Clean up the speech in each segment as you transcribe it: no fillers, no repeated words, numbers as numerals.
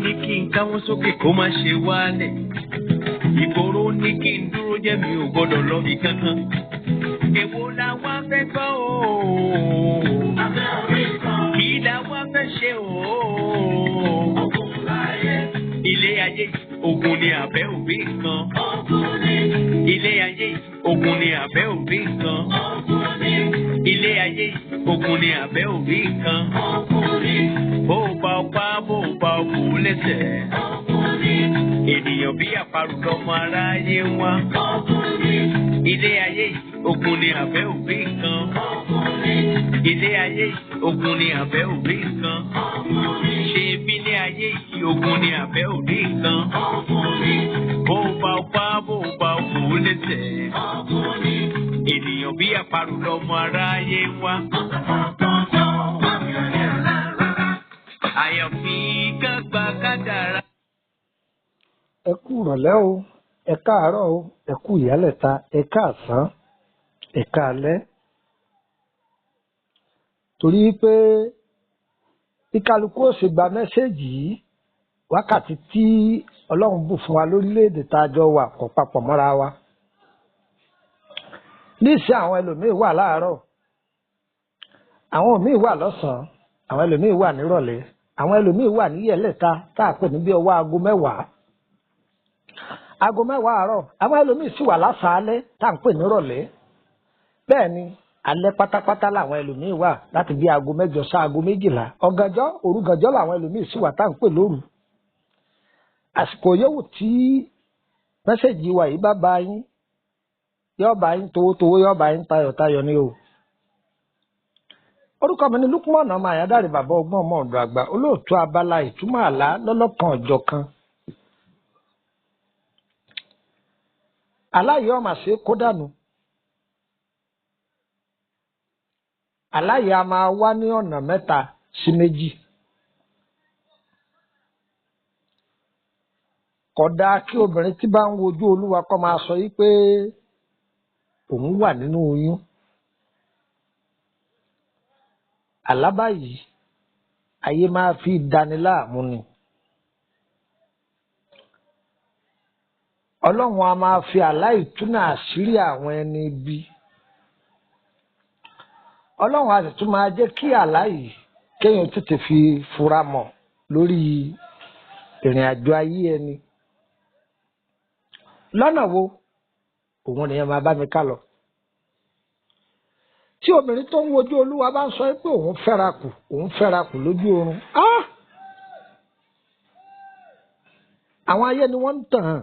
ní kí n káwọ́ sókè kó má ṣe wálẹ̀. Ìgboro ní kí n dúró jẹ́ mi ò gbọ́dọ̀ lọ bí kankan. Èwo la wá fẹ́ gbọ́ o? Abẹ́ orí kan. Kí la wá fẹ́ ṣe o? Ogun láyé. Ilé ayé ogun ni àbẹ́ òbí kan. Ogun ni. Ilé ayé ogun ni àbẹ́ òbí kan. Ogun ni. Ilé ayé ogun ni àbẹ́ òbí kan. Ogun ni. Bó o bá o pa bó o bá o kú lẹ́sẹ̀. Ogun ni. Ènìyàn bí àparò lọ́mọ aráyé wá. Ogun ni. Ilé ayé ogun ni àbẹ́ òbí kan. Ogun ni. Ilé ayé ogun ni àbẹ́ òbí kan. Ogun ni. Ṣé bí ilé ayé yìí ogun ni àbẹ́ òbí kan. Ogun ni. Bó o bá o pa bó o bá o kú lẹ́sẹ̀. Ogun ni. Ènìyàn bí àparò lọ́mọ aráyé wá. Àyànfi kágbá kádàrá. Ẹ kú ìrọ̀lẹ́ o, ẹ káàárọ̀ o, ẹ kú ìyálẹ̀ta, ẹ káàsán, ẹ káalẹ́. Torí pé bí kálukú ó ṣe gba mẹ́sẹ̀gì yìí, wákàtí tí Ọlọ́run bù fún wa lórílẹ̀‐èdè tá a jọ wà kò papọ̀ mọ́ra wa. Níṣẹ́ àwọn ẹlòmíì wà láàárọ̀, àwọn míì wà lọ́sàn-án, àwọn ẹlòmíì wà nírọ̀lẹ́, àwọn ẹlòmíì wà níyẹ̀lẹ̀ta tá a pè ní bí ọwọ́ aago mẹ́wàá. Aago mẹ́wàá àárọ̀, àwọn ẹlòmíì sì wà lásàálẹ́ tá à ń pè nírọ̀lẹ́. Bẹ́ẹ̀ ni alẹ́ pátápátá làwọn ẹlòmíì wà láti bí aago mẹ́jọ sí aago méjìlá. Ọ̀gànjọ́, òrugànjọ́ làwọn ẹlòmíì sì wà tá à ń pè lóru. Àsìkò yòówù tí mẹ́sẹ̀gì wa yìí bá bá yín, yóò bá yín towótowó, yóò bá yín tayọ̀tayọ̀ ni o. Orúkọ mi ni Lukman ọmọ Àyádáre bàbá ọgbọ́n ọmọ ọ̀dọ̀ àgbà, olóòtú abala ìtumọ̀ àlá lọ́lọ́kan ọ̀jọ̀kan. Àlá yìí ọmọ àṣẹ kó dànù. Àlá yìí a máa wá ní ọ̀nà mẹ́ta sí méjì. Kódà kí obìnrin tí bá ń wojú Olúwa kó máa sọ yí pé òun wà nínú oyún. Àlá báyìí ayé máa fi dani láàmú ni. Ọlọ́run a máa fi àlá ìtúnà àṣírí àwọn ẹni ibi. Ọlọ́run a sì tún máa jẹ́ kí àlá yìí kéèyàn tètè fi fura mọ̀ lórí ìrìn àjò ayé ẹni. Lọ́nà wo? Òun nìyẹn máa bá mi ká lọ. Tí obìnrin tó ń wojú Olúwa bá ń sọ pé òun fẹ́ra kù lójú oorun. Àwọn ayé ni wọ́n ń tàn án.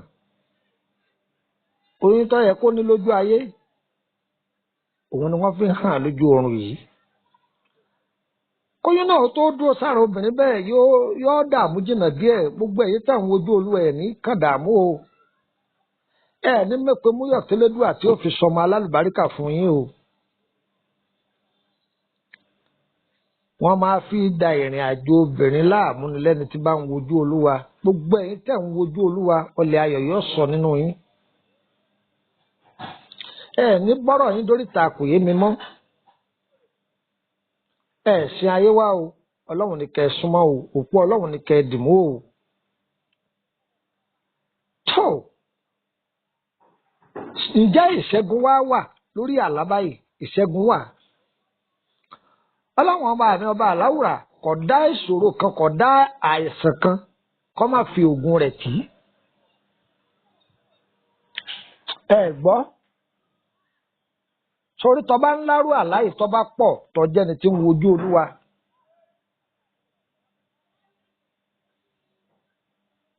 Oyún tó yẹ kó ní lójú ayé, òun ni wọ́n fi ń hàn lójú oorun yìí. Kóyún náà tó dúró sára obìnrin bẹ́ẹ̀ yóò dààmú jìnnà díẹ̀. Gbogbo èyí tá à ń wojú Olúwa ẹ̀ ní kàn dààmú o. Ẹ ní mẹ́pẹ́ múyọ̀ tẹ́lẹ́dùà tí ó fi sọmọ alálùbáríkà fún yín o. Wọ́n máa fi da ìrìn àjò obìnrin láàmú ni lẹ́ni tí bá ń wojú Olúwa. Gbogbo èyí tẹ̀ ń wojú Olúwa, ọlẹ̀ ayọ̀ yóò sọ nínú yín. Ẹ ní bọ́rọ̀ yín dórí ta kò yé mi mọ́. Ẹ sin ayé wá o, Ọlọ́run ni kẹ́ ẹ súnmọ́ o, òpó Ọlọ́run ni kẹ́ ẹ dìmú o. Tó ǹjẹ́ ìṣẹ́gun wá wà lórí àlá báyìí? Ìṣẹ́gun wà. Ọlọ́run ọba àmì ọba àláwùrà kò dá ìṣòro kan, kò dá àìsàn kan kó má fi ògùn rẹ̀ tì í. Ẹ gbọ́, sórí tó bá ń lárú àlá yìí tó bá pọ̀ tó jẹ́ni tí ń wojú Olúwa.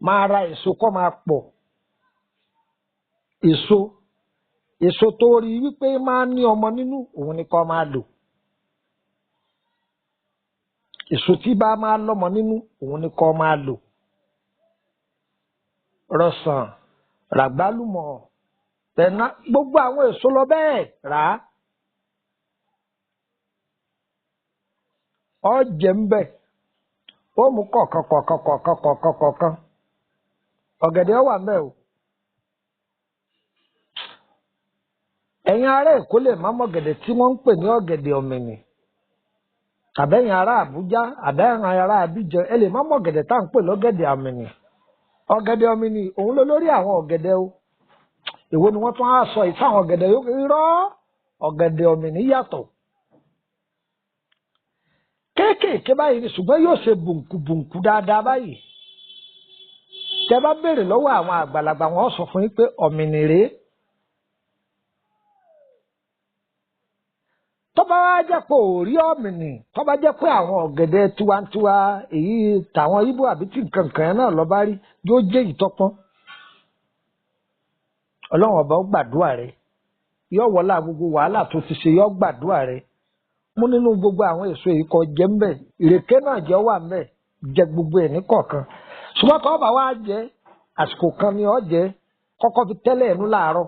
Máa ra èso kó máa pọ̀. Èso tó rí wípé máa ní ọmọ nínú, òun ni kó máa lò. Èso tí bá máa lọ́mọ nínú, òun ni kó máa lò. Rọ̀sàn, ràgbálùmọ̀, tẹ̀ná, gbogbo àwọn èso lọ bẹ́ẹ̀ rà á. Ọ jẹ ń bẹ̀, ó mú kọ̀ọ̀kan. Ọ̀gẹ̀dẹ̀ wà ń bẹ̀ o. Ẹ̀yin ará Èkó lè má mọ̀ ọ̀gẹ̀dẹ̀ tí wọ́n ń pè ní ọ̀gẹ̀dẹ̀ ọ̀mìnì. àbẹ́yìn ará Àbújá àbẹ́yìn ará Abidjan ẹ lè má mọ̀ ọ̀gẹ̀dẹ̀ tá à ń pè lọ́gẹ̀dẹ̀ àmìnì. Ọ̀gẹ̀dẹ̀ àmìnì òun ló lórí àwọn ọ̀gẹ̀dẹ̀ o. Èwo ni wọ́n tún á sọ ìfáwọn ọ̀gẹ̀dẹ̀ yóò rọ́ ọ̀gẹ̀dẹ̀ àmìnì yàtọ̀. Kéékèèké báyìí ni ṣùgbọ́n yóò ṣe bùnkù dáadáa báyìí. Tẹ́ bá béèrè lọ́wọ́ àwọn àgbàlagbà wọn sọ fún yín pé ọ̀mìnì rèé. Tó bá wá jẹ́ pé ò rí ọ̀mìnì tó bá jẹ́ pé àwọn ọ̀gẹ̀dẹ̀ tiwantiwa èyí tàwọn Ìgbò àbí tí nǹkan kan náà lọ bá rí yóò jẹ́ ìtọ́pọ́n. Ọlọ́run ọba ó gbàdúrà rẹ yóò wọlá gbogbo wàhálà tó ti ṣe yóò gbàdúrà rẹ. Mú nínú gbogbo àwọn èso èyí kó jẹ ńbẹ̀ ìrèké náà jẹ́ wà ńbẹ̀ jẹ gbogbo ẹ̀ ní kọ̀ọ̀kan. Ṣùgbọ́n tó bá wá jẹ àsìkò kan ni ó jẹ kọ́kọ́ fi tẹ́lẹ̀ ẹnu láàárọ̀.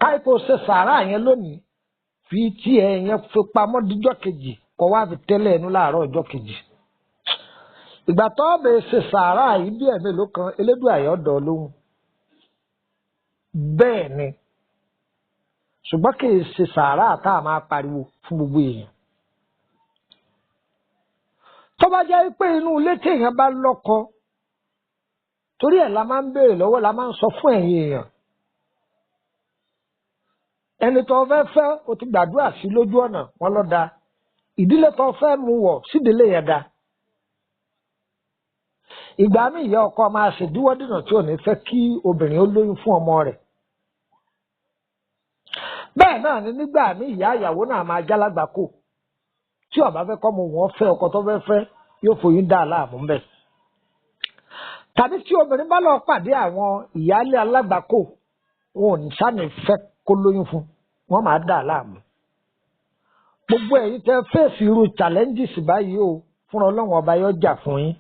Káìpò ṣe sàárà yẹn lónìí fi tí ẹ yẹn fi pamọ́ díjọ́ kejì kó wá fi tẹ́lẹ̀ ẹnu láàárọ̀ ọjọ́ kejì. Ìgbà tó bẹ̀ ṣe sàárà yìí bí ẹ̀mélòó kan Elédùà yóò dọ̀ lóhùn. Bẹ́ẹ̀ ni ṣùgbọ́n kì í ṣe sàárà tá a máa pariwo fún gbogbo èèyàn. Tó bá jẹ́ pé inú ilé tí èèyàn bá lọ́kọ torí ẹ̀ la máa ń béèrè lọ́wọ́ la máa ń sọ fún ẹ̀yin èèyàn. Ẹni tó fẹ́ fẹ́ o ti gbàdúrà sí lójú ọ̀nà wọn lọ da ìdílé tó fẹ́ mú wọ̀ sídìílé yẹn da. Ìgbà míì ìyá ọkọ máa ṣèdíwọ́ dènà tí ò ní fẹ́ kí obìnrin ó lóyún fún ọmọ rẹ̀. Bẹ́ẹ̀ náà ni nígbà míì ìyá ìyàwó náà máa jálágbàkò tí ó bá fẹ́ kọ́ mọ wọn fẹ́ ọkọ tó fẹ́ fẹ́ yóò foyún dá láàmú ńbẹ̀. Tàbí tí obìnrin bá lọ pàdé àwọn ìyáálé alágbàkò wọn ò ní sáni fẹ́ kó lóyún fún wọn máa dá láàmú. Gbogbo ẹ̀yin tẹ́ fèsì irú challenges báyìí o fúnra Ọlọ́run ọba yóò jà fún yín.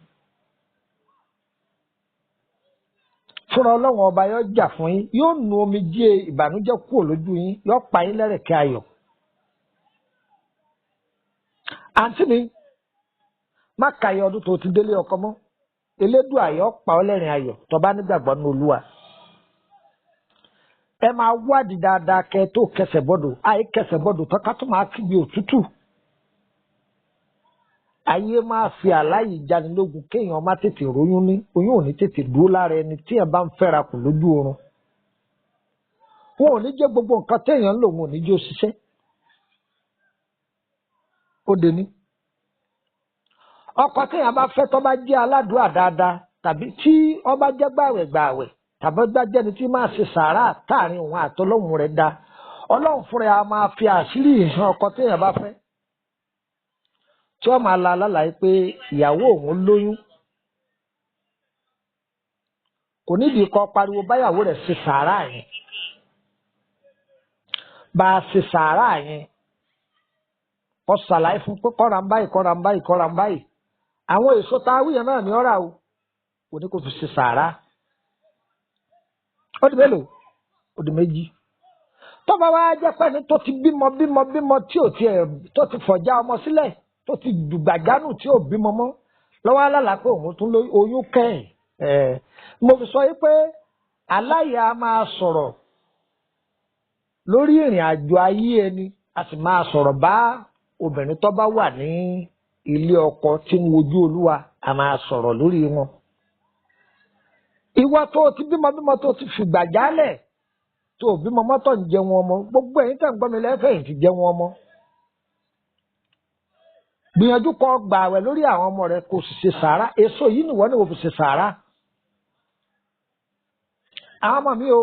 Fúnra Ọlọ́run ọba yóò jà fún yín yóò nu omijé ìbànújẹ́ kúrò lójú yín yóò pa yín lẹ́rẹ̀kẹ́ ayọ̀. Àǹtí mi má kàyé ọdún tó ti délé ọkọ mọ́ Elédùà yóò pa ọ́ lẹ́rìn ayọ̀ tó bá nígbàgbọ́ ní Olúwa. Ẹ máa wádìí dáadáa kẹ́ tó kẹsẹ̀ bọ́dọ̀ àyè kẹsẹ̀ bọ́dọ̀ tó ká tó máa kígbe òtútù. Ayé máa fi àláyé ìjanilógun kéèyàn má tètè róyún ní oyún ò ní tètè dúró lára ẹni tí ẹ bá ń fẹ́ra kù lójú oorun. Wọn ò ní jẹ́ gbogbo nǹkan téèyàn ń lò wọn ò ní jẹ́ òṣìṣẹ́. Ó dé ní. Ọkọ téèyàn bá fẹ́ tó bá jẹ́ aládùúrà dáadáa tàbí tí ó bá jẹ́ gbààwẹ̀ tàbí bá jẹ́ni tí máa ṣe sàárà táàrin òun àtọlọ́hun rẹ̀ dá Ọlọ́run fúnra ẹ̀ máa fi àṣírí ìhàn ọkọ téèyàn bá fẹ́. Tí wọ́n máa la alálàyé pé ìyàwó òun lóyún kò nídìí kó pariwo báyàwó rẹ̀ ṣe sàárà yẹn. Bá a ṣe sàárà yẹn kó ṣàlàyé fún pé kọ́ra ń báyìí. Àwọn èso tá a wí yẹn náà ní ọ̀rà o kò ní kó fi ṣe sàárà. Ó di mélòó? Ó di méjì. Tó bá wá jẹ́ pé ẹni tó ti bímọ tí ò tiẹ̀ tó ti fọ̀já ọmọ sílẹ̀ tó ti dùgbàjánù tí ò bímọ mọ́ lọ́wọ́ alálàá pé òun tún oyún kẹ́yìn. Mo fi sọ yí pé aláya máa sọ̀rọ̀ lórí ìrìn àjò ayé ẹni a sì máa sọ̀rọ̀ bá obìnrin tó bá wà ní ilé ọkọ tí ń wojú Olúwa a máa sọ̀rọ̀ lórí wọn. Ìwọ tó ti bímọ tó ti fìgbà jálẹ̀ tó bímọ mọ́tò ń jẹun ọmọ gbogbo ẹ̀yin tẹ̀ ń gbọ́ mi lẹ́fẹ̀ẹ́ ti jẹun ọmọ. Gbìyànjú kó gbààwẹ̀ lórí àwọn ọmọ rẹ kó sì ṣe sàárà èso yìí nìwọ ni wò fi ṣe sàárà. Àwọn ọmọ mi o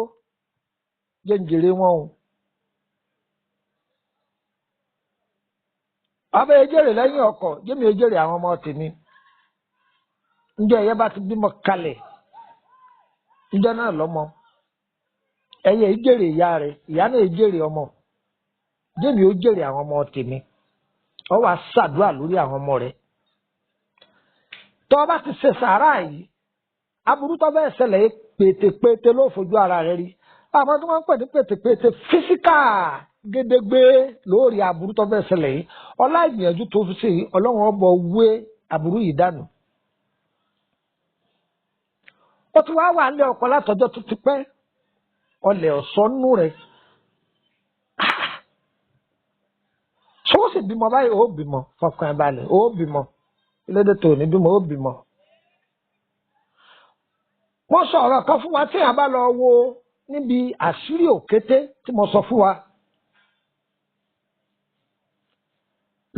jẹ́ ń jèrè wọn o. Ọbẹ̀ ejèrè lẹ́yìn ọkọ̀ jẹ́mi ejèrè àwọn ọmọ tèmi. Ǹjẹ́ ẹ̀yẹ́ bá ti bímọ kalẹ̀ ǹjẹ́ náà lọ́mọ. Ẹ̀yẹ ejèrè ìyá rẹ̀ ìyá náà ejèrè ọmọ. Jẹ́mi ó jèrè àwọn ọmọ tèmi. Ọ wá ṣàdúrà lórí àwọn ọmọ rẹ̀. Tó o bá ti ṣe sàárà yìí aburú tó bẹ́ẹ̀ ṣẹlẹ̀ pétépété ló fojú ara rẹ̀ rí. Àwọn tó máa ń pè ní pétépété físíkà gédégbé lórí aburú tó bẹ́ẹ̀ ṣẹlẹ̀ yìí ọlá ìgbìyànjú tó fi ṣe Ọlọ́run ọbọ̀ wé aburú yìí dànù. Ó ti wá wà nílé ọkọ látọjọ́ tó ti pẹ́ ọlẹ̀ ọ̀sọ́nù rẹ̀ ṣó sì bímọ báyìí ó bímọ fọkàn ẹ balẹ̀ ó bímọ ilédè tó ní bímọ ó bímọ. wọ́n sọ ọ̀rọ̀ kan fún wa tí a bá lọ wo níbi àṣírí òkété tí mo sọ fún wa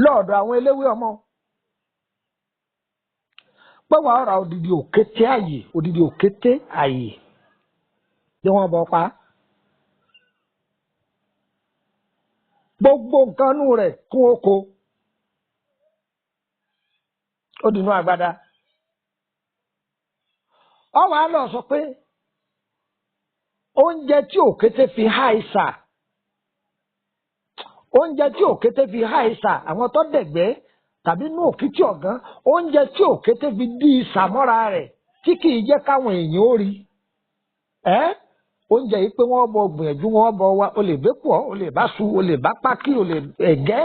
lọ́ọ̀dọ̀ àwọn eléwé ọmọ pé wàá ra odidi òkété àyè tí wọ́n bọ̀ pa gbogbo nǹkan nù rẹ̀ kún oko ó dìnnú àgbàdá ọ wàá lọ sọ pé oúnjẹ tí òkété fi há ìsà àwọn tó dẹ̀gbẹ́ tàbí inú òkìtì ọ̀gán oúnjẹ tí òkété fi dí ìsà mọ́ra rẹ̀ tí kì í jẹ́ káwọn èèyàn ó rí oúnjẹ yìí pé wọ́n bọ gbìyànjú wọ́n bọ wa o lè bẹ́ pọ̀ o lè bá su o lè bá pákí o lè ẹ̀gẹ́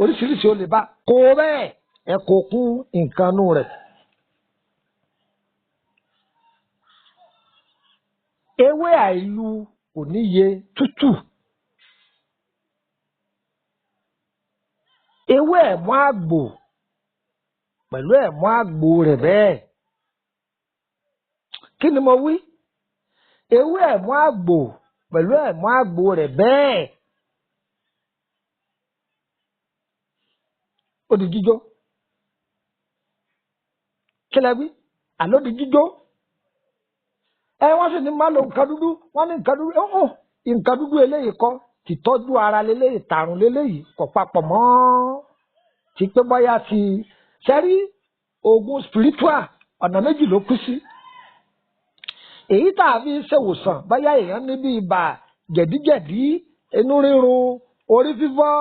oríṣiríṣi o lè bá kó bẹ́ẹ̀ ẹ kó kún nǹkan nù rẹ̀. ewé àìlù kò níye tútù ewé ẹ̀mú àgbò pẹ̀lú ẹ̀mú àgbò rẹ̀ bẹ́ẹ̀ kí ni mo wí ewé ẹ̀mú àgbò pẹ̀lú ẹ̀mú àgbò rẹ̀ bẹ́ẹ̀ ó di jíjó kí lẹ wí àló di jíjó wọ́n sì ní má lo nǹkan dúdú wọ́n ní nǹkan dúdú nǹkan dúdú eléyìí kọ́ tìtọ́jú ara leléyìí tàrùn leléyìí kò papọ̀ mọ́ ti pé bóyá ti sẹ́rí oògùn spiritual ọ̀nà méjì ló kú sí èyí tá a fi ṣèwòsàn bóyá èèyàn níbi ibà jẹ̀díjẹ̀dí inú rírun orí fífọ́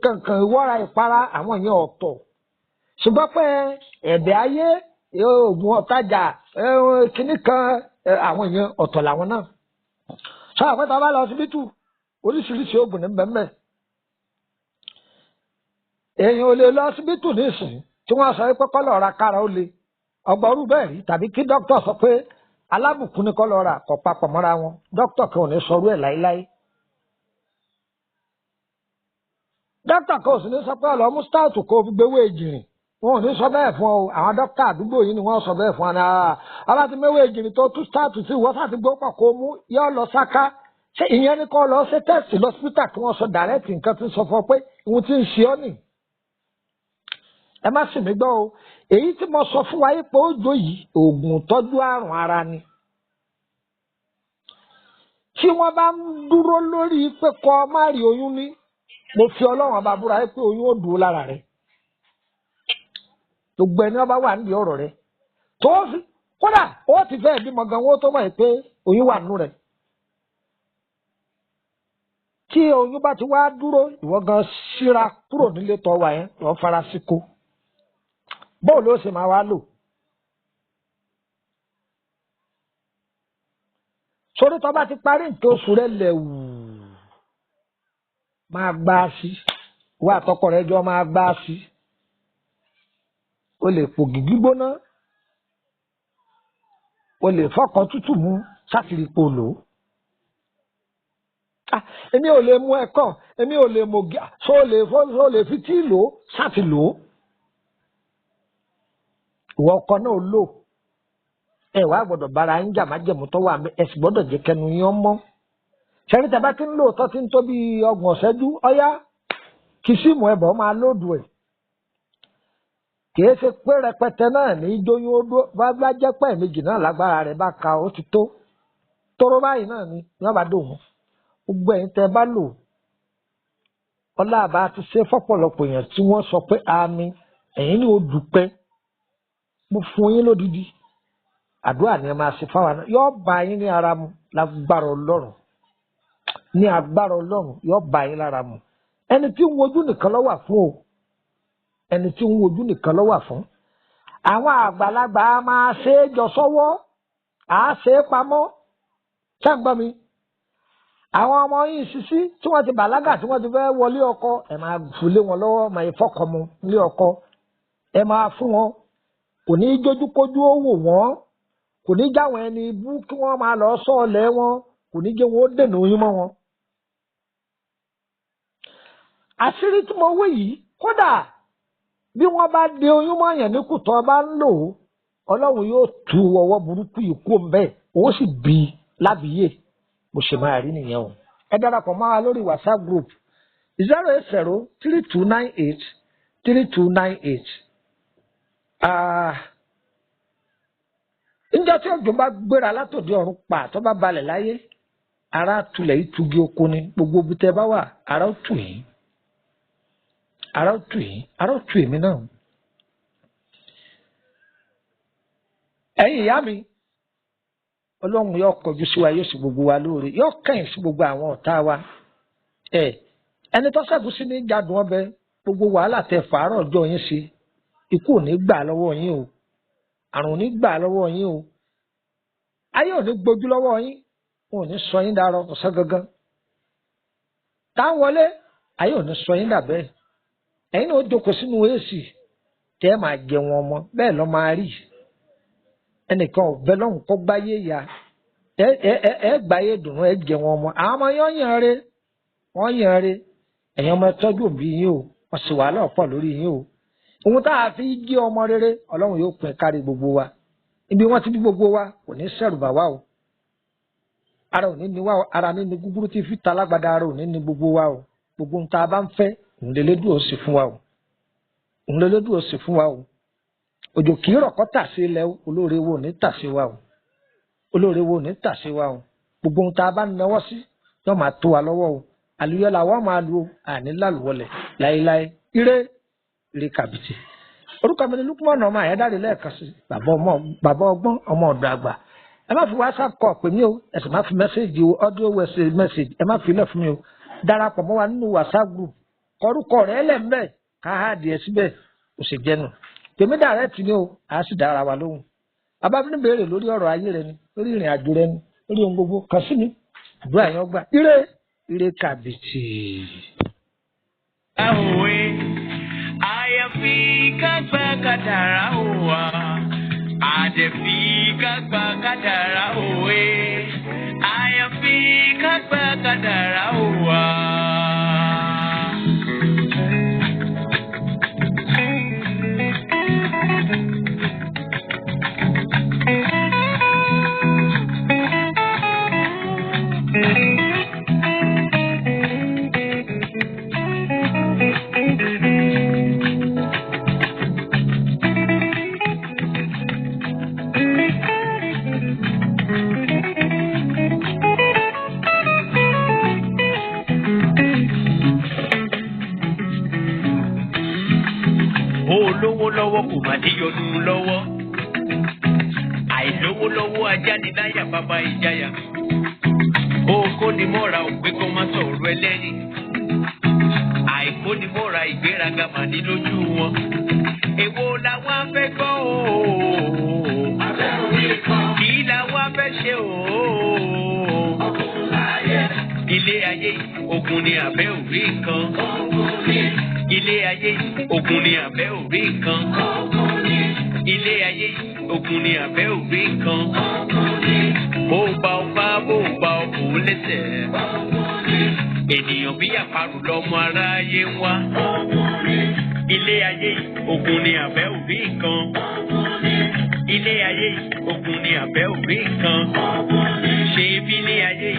kankan ìwọ́ra ìpara àwọn èèyàn ọ̀tọ̀ ṣùgbọ́n pé ẹ̀bẹ̀ ayé oògùn ọ̀tajà kìnnì kan àwọn èèyàn ọ̀tọ̀ làwọn náà sọ àpẹta bá lọ síbítù oríṣiríṣi oògùn ní bẹ́ẹ̀ èèyàn ò lè lọ síbítù nísìnyí tí wọ́n sọ pé kọ́ lọ́ọ́ ra kára ó le ọgbọ́rú bẹ́ẹ̀ rí tàbí kí dókítà sọ pé alábùkún ní kọ́ lọ́ọ́ ra kọ́ papọ̀ mọ́ra wọn dókítà kan ò ní sọrú ẹ̀ láéláé dókítà kan ò sì ní sọ pé ọ̀lọ́ mú stout kó o fi gbéwé ìjìnrìn wọn ò ní sọ bẹ́ẹ̀ fún ọ àwọn dókítà àdúgbò yìí ni wọ́n sọ bẹ́ẹ̀ fún ọ aláti mẹ́wé ìjìnrìn tó tú stout sí ìwọ́n sáà ti gbó pọ̀ kó o mú yọ lọ sáká ṣé ìyẹn ní kọ́ lọ ṣe tẹ́sì lọ́sítà kí wọ́n sọ dàrẹ́tì nǹkan tí ń sọ fún ọ pé ìwọ̀n ti ń ṣe ọ́ nì ẹ má sì mí gbọ́ o èyí tí mo sọ fún wa yìí pé ó jò yìí oògùn tọ́jú àrùn ara ni tí wọ́n bá ń dúró lórí pé kọ́ má rí oyún ní mo fi ọlọ́run ọba búra pé oyún ó dúró lára rẹ̀ gbogbo ẹni ọba wà nídìí ọ̀rọ̀ rẹ̀ tó fi kódà ó ti fẹ́ bímọ gan owó tó mọ̀ pé oyún wà nínú rẹ̀ tí oyún bá ti wá dúró ìwọ gan síra kúrò nílé tó wà yẹn lọ fara síkó bóò ló ṣe máa wá lò sórí tó bá ti parí nǹkan oṣù rẹ̀ lẹ̀wù máa gbá sí wá àtọkọ rẹ̀ jọ máa gbá sí o lè pògì gbígbóná o lè fọkàn tútù mú sátìrì polo èmi ò lè mú ẹ̀kọ èmi ò lè mọ so lè fi tí lò sátì lò ìwọ ọkọ náà lò ẹ wàá gbọ́dọ̀ bára ń jà májẹ̀mú tó wà ẹ sì gbọ́dọ̀ jẹ́ kẹnu yín mọ́ ṣẹ́rí tẹ́ bá ti ń lò tó ti ń tó bí 30 ṣẹ́jú ọ̀yá kìsìmù ẹ̀bọ̀ máa lóòdù ẹ̀ kìí ṣe pé rẹpẹtẹ náà ní jóyún ó dó bá jẹ́ pẹ́ méjì náà lágbára rẹ̀ bá ka ó ti tó tóró báyìí náà ni wọ́n bá dòun gbogbo ẹ̀yin tẹ́ bá lò ọláàbá ti ṣe fọ́pọ̀lọpọ̀ èèyàn tí wọ́n sọ pé àmì ẹ̀yin ni ó dúpẹ́ mo fún yín lódìdí àdúrà ni ẹ máa ṣe fáwọn náà yóò bá yín ní ara mu lágbára Ọlọ́run ní agbára Ọlọ́run yóò bá yín lára mu ẹni tí ń wojú nìkan ló wà fún o ẹni tí ń wojú nìkan ló wà fún àwọn àgbàlagbà á máa ṣe é jọ sọ́wọ́ á ṣe é pamọ́ ṣàǹgbọ́n mi àwọn ọmọ yìí ṣíṣí tí wọ́n ti bàlágà tí wọ́n ti fẹ́ wọlé ọkọ ẹ máa fúlé wọn lọ́wọ́ máa fọkọ mu nílé ọkọ ẹ máa fún wọn kò ní í jójúkójú ó wò wọ́n kò ní í jáwọn ẹni ibú kí wọ́n máa lọ sọ́ọ̀lẹ̀ wọn kò ní í jẹ́ wọn ó dènà oyún mọ́ wọn. àṣírí tí mo wí yìí kódà bí wọ́n bá de oyún mọ́yàn ní kùtọ́ bá ń lò ó ọlọ́run yóò tú ọwọ́ burúkú yìí kó mbẹ́ òun sì bí i lábìyè bó ṣe máa rí nìyẹn o. ẹ darapọ̀ mọ́ wa lórí WhatsApp group 08032983298. Ǹjẹ́ tí òjò bá gbéra látòdì ọ̀run pa tó bá balẹ̀ láyé ara tulẹ̀ yìí tugi oko ni gbogbo ibi tẹ́ bá wà ara ó tù yín ara ó tù yín ara ó tù èmi náà. ẹ̀yin ìyá mi ọlọ́run yóò kọjú sí wa yóò sì gbogbo wa lóore yóò kẹ́yìn sí gbogbo àwọn ọ̀tá wa. ẹni tó ṣẹ́gun sí ní jádùn ọbẹ̀ gbogbo wàhálà tẹ fàárọ̀ ọjọ́ yín sí ikú ò ní gbà lọ́wọ́ yín o àrùn ò ní gbà lọ́wọ́ yín o ayé ò ní gbójú lọ́wọ́ yín wọn ò ní sọ yín dárọ ọ̀sán gangan tá ń wọlé ayé ò ní sọ yín dà bẹ́ẹ̀ ẹ̀yin náà ó jókòó sínú èsì tẹ́ ẹ máa jẹ wọn ọmọ bẹ́ẹ̀ lọ́ máa rí ẹnìkan ò bẹ lọ́hùn kó gbáyé ya ẹ gbáyé dùnú ẹ jẹ wọn ọmọ àwọn ọmọ yẹn yàn re wọ́n yàn re ẹ̀yin ọmọ tọ́jú òbí yín o wọ́n sì wàhálà ọ̀pọ̀ lórí yín o ohun tá a fi jí ọmọ rere ọlọ́run yóò pín kárí gbogbo wa ibi wọ́n ti bí gbogbo wa kò ní ṣẹ̀rù bà wá o ara ò ní ní wá o ara ní ní gúgúrú tí fi ta lágbádá ara ò ní ní gbogbo wa o gbogbo ohun tá a bá ń fẹ́ òun lè lédùn ó sì fún wa o òun lè lédùn ó sì fún wa o òjò kì í rọ̀kọ́ tà sí ilẹ̀ olóore wo ní tà sí wa o olóore wo ní tà sí wa o gbogbo ohun tá a bá ń náwó sí yóò máa tó wa lọ́wọ́ o àlùyọ làwọn máa lu àní lálùwọlẹ̀ láéláé ire ire kàbìtì. orúkọ mi ni Lukman ọmọ àyẹ́dáre lẹ́ẹ̀kan sí bàbá ọgbọ́n ọmọ ọ̀dọ̀ àgbà ẹ má fi WhatsApp kọ pè mí o ẹ sì má fi mẹ́sẹ̀gì o audio message ẹ má fi ilẹ̀ fún mi o darapọ̀ mọ́ wa nínú WhatsApp group kọrúkọ rẹ̀ lẹ́m̀bẹ̀ ká há adìẹ síbẹ̀ kò sì jẹnu tèmi dàrẹ́tì ni o a sì dára wa lóhùn abáfínì béèrè lórí ọ̀rọ̀ ayé rẹ ni lórí ìrìn àjò rẹ ni lórí ohun gbogbo kàn sí mi àdúrà yẹn gbà ire ire kàbìtì. Ahoe, ayafika gbàgàdàrà òwà, àdẹ̀fika gbàgàdàrà òwe, ayafika gbàgàdàrà òwà. Olówó lọ́wọ́ kò má díyọnu lọ́wọ́. Àìlówó lọ́wọ́ ajá ni láyà bàbá ìjáyà. Oko ni mọ́ra òpé kó má sọ̀rọ̀ ẹlẹ́yìn. Àìkó ni mọ́ra ìgbéraga mà ní lójú wọn. Èwo làwọn afẹ́ gbọ́ o? Abẹ́ òwe kan. Kì í làwọn afẹ́ ṣe o? Ọkùnrin láyé. Ilé ayé ogun ni àbẹ́ òwe kan. Ogun ni. Ilé ayé ogun ni àbẹ́ òwe kan. Ogun ni. Ilé ayé ogun ni àbẹ́ òwe kan. Ogun ni. Bó bá ọ bá bó bá ọ kò lẹ́sẹ̀. Ogun ni. Ènìyàn bí àparò lọmọ aráyé wá. Ogun ni. Ilé ayé ogun ni àbẹ́ òwe kan. Ogun ni. Ilé ayé ogun ni àbẹ́ òwe kan. Ogun ni. Ṣé bí ilé ayé